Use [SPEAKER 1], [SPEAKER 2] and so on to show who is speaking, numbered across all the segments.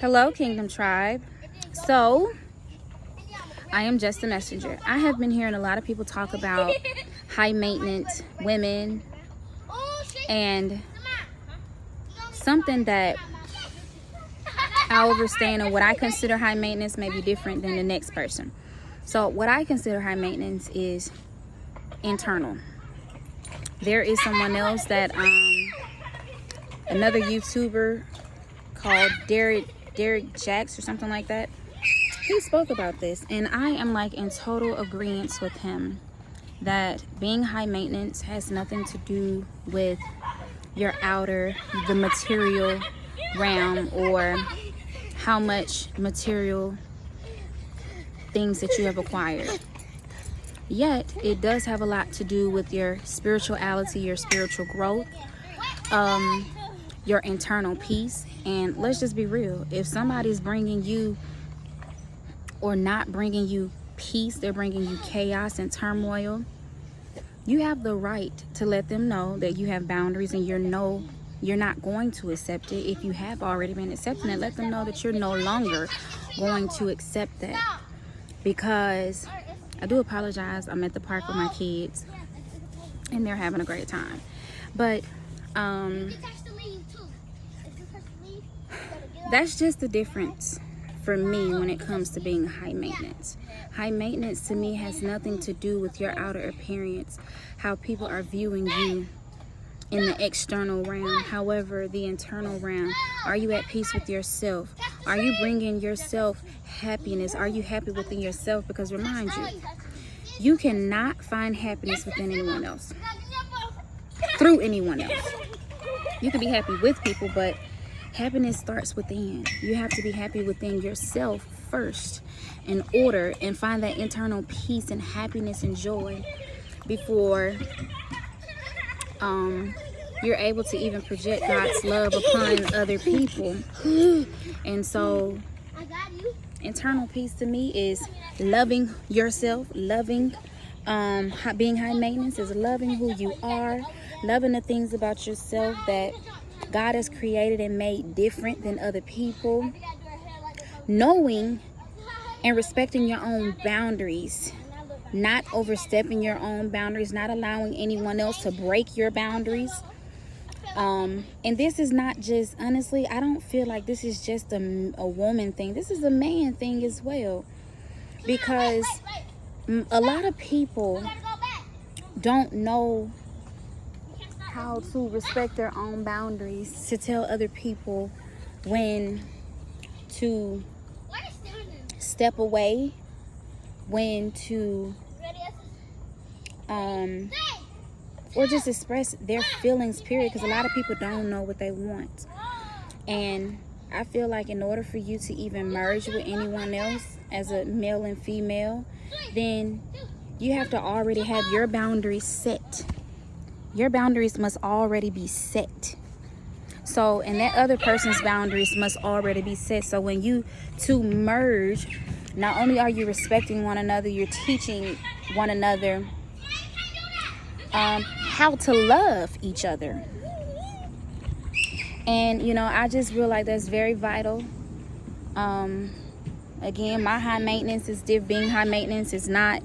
[SPEAKER 1] Hello, Kingdom Tribe. So, I am just a messenger. I have been hearing a lot of people talk about high maintenance women, and something that I understand and what I consider high maintenance may be different than the next person. So, what I consider high maintenance is internal. There is someone else that another YouTuber called Derek Jacks or something like that. He spoke about this, and I am like in total agreement with him that being high maintenance has nothing to do with your outer, the material realm, or how much material things that you have acquired. Yet it does have a lot to do with your spirituality, your spiritual growth, your internal peace. And let's just be real, if somebody's bringing you or not bringing you peace, they're bringing you chaos and turmoil, you have the right to let them know that you have boundaries and you're not going to accept it. If you have already been accepting it, let them know that you're no longer going to accept that. Because I do apologize, I'm at the park with my kids and they're having a great time. But that's just the difference for me when it comes to being high maintenance. High maintenance to me has nothing to do with your outer appearance, how people are viewing you in the external realm. However, the internal realm, are you at peace with yourself? Are you bringing yourself happiness? Are you happy within yourself? Because remind you, you cannot find happiness within anyone else, through anyone else. You can be happy with people, but happiness starts within. You have to be happy within yourself first in order and find that internal peace and happiness and joy before you're able to even project God's love upon other people. And so internal peace to me is loving yourself, loving being high maintenance is loving who you are, loving the things about yourself that God has created and made different than other people, knowing and respecting your own boundaries, not overstepping your own boundaries, not allowing anyone else to break your boundaries. And this is not just, honestly, I don't feel like this is just a woman thing. This is a man thing as well, because a lot of people don't know how to respect their own boundaries, to tell other people when to step away, when to or just express their feelings, period, because a lot of people don't know what they want. And I feel like in order for you to even merge with anyone else as a male and female, then you have to already have your boundaries set. Your boundaries must already be set. So, and that other person's boundaries must already be set. So when you two merge, not only are you respecting one another, you're teaching one another how to love each other. And, you know, I just feel like that's very vital. Again, my high maintenance is being high maintenance is not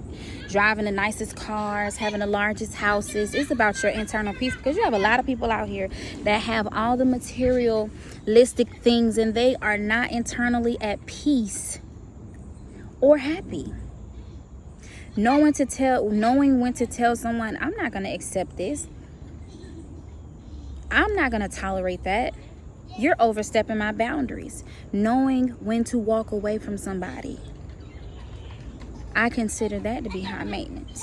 [SPEAKER 1] driving the nicest cars, having the largest houses. It's about your internal peace, because you have a lot of people out here that have all the materialistic things and they are not internally at peace or happy. Knowing when to tell someone, I'm not going to accept this. I'm not going to tolerate that. You're overstepping my boundaries. Knowing when to walk away from somebody. I consider that to be high maintenance.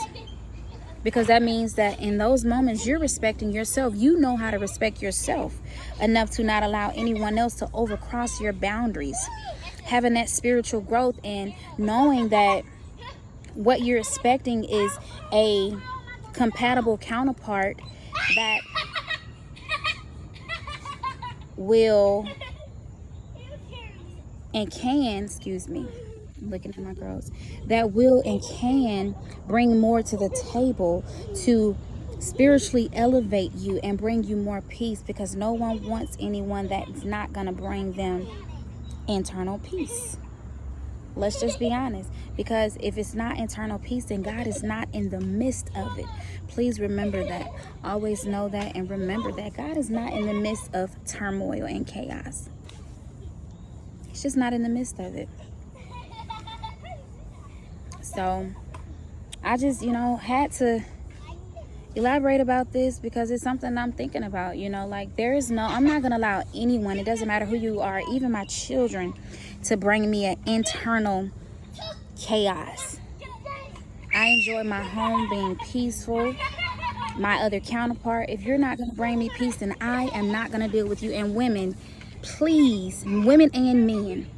[SPEAKER 1] Because that means that in those moments, you're respecting yourself. You know how to respect yourself enough to not allow anyone else to overcross your boundaries. Having that spiritual growth and knowing that what you're expecting is a compatible counterpart that will and can, looking at my girls, that will and can bring more to the table to spiritually elevate you and bring you more peace, because no one wants anyone that's not going to bring them internal peace. Let's just be honest. Because if it's not internal peace, then God is not in the midst of it. Please remember that. Always know that and remember that. God is not in the midst of turmoil and chaos. He's just not in the midst of it. So I just, had to elaborate about this because it's something I'm thinking about. Like I'm not going to allow anyone, it doesn't matter who you are, even my children, to bring me an internal chaos. I enjoy my home being peaceful. My other counterpart, if you're not going to bring me peace, then I am not going to deal with you. And women, please, women and men,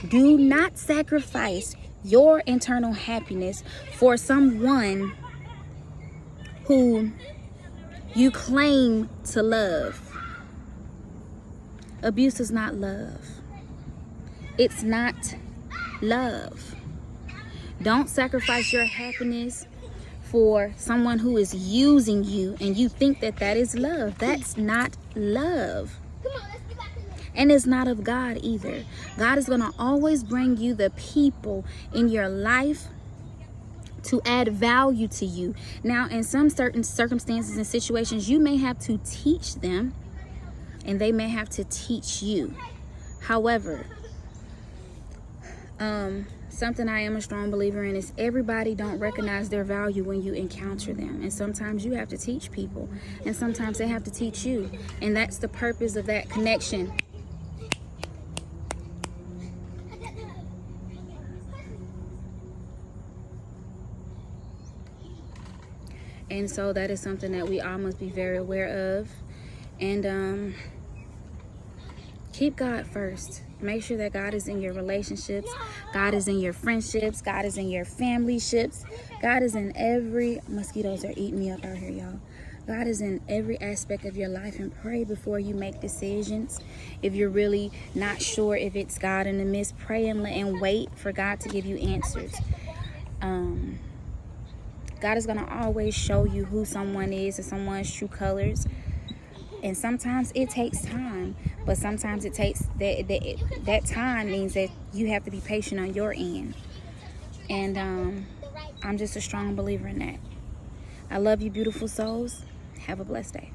[SPEAKER 1] do not sacrifice your internal happiness for someone who you claim to love. Abuse is not love. It's not love. Don't sacrifice your happiness for someone who is using you and you think that that is love. That's not love. And it's not of God either. God is going to always bring you the people in your life to add value to you. Now, in some certain circumstances and situations, you may have to teach them and they may have to teach you. However, something I am a strong believer in is everybody don't recognize their value when you encounter them. And sometimes you have to teach people and sometimes they have to teach you. And that's the purpose of that connection. And so that is something that we all must be very aware of. And keep God first. Make sure that God is in your relationships. God is in your friendships. God is in your family ships. God is in every... Mosquitoes are eating me up out here, y'all. God is in every aspect of your life, and pray before you make decisions. If you're really not sure if it's God in the midst, pray and wait for God to give you answers. God is going to always show you who someone is and someone's true colors. And sometimes it takes time, but sometimes it takes that time means that you have to be patient on your end. And I'm just a strong believer in that. I love you, beautiful souls. Have a blessed day.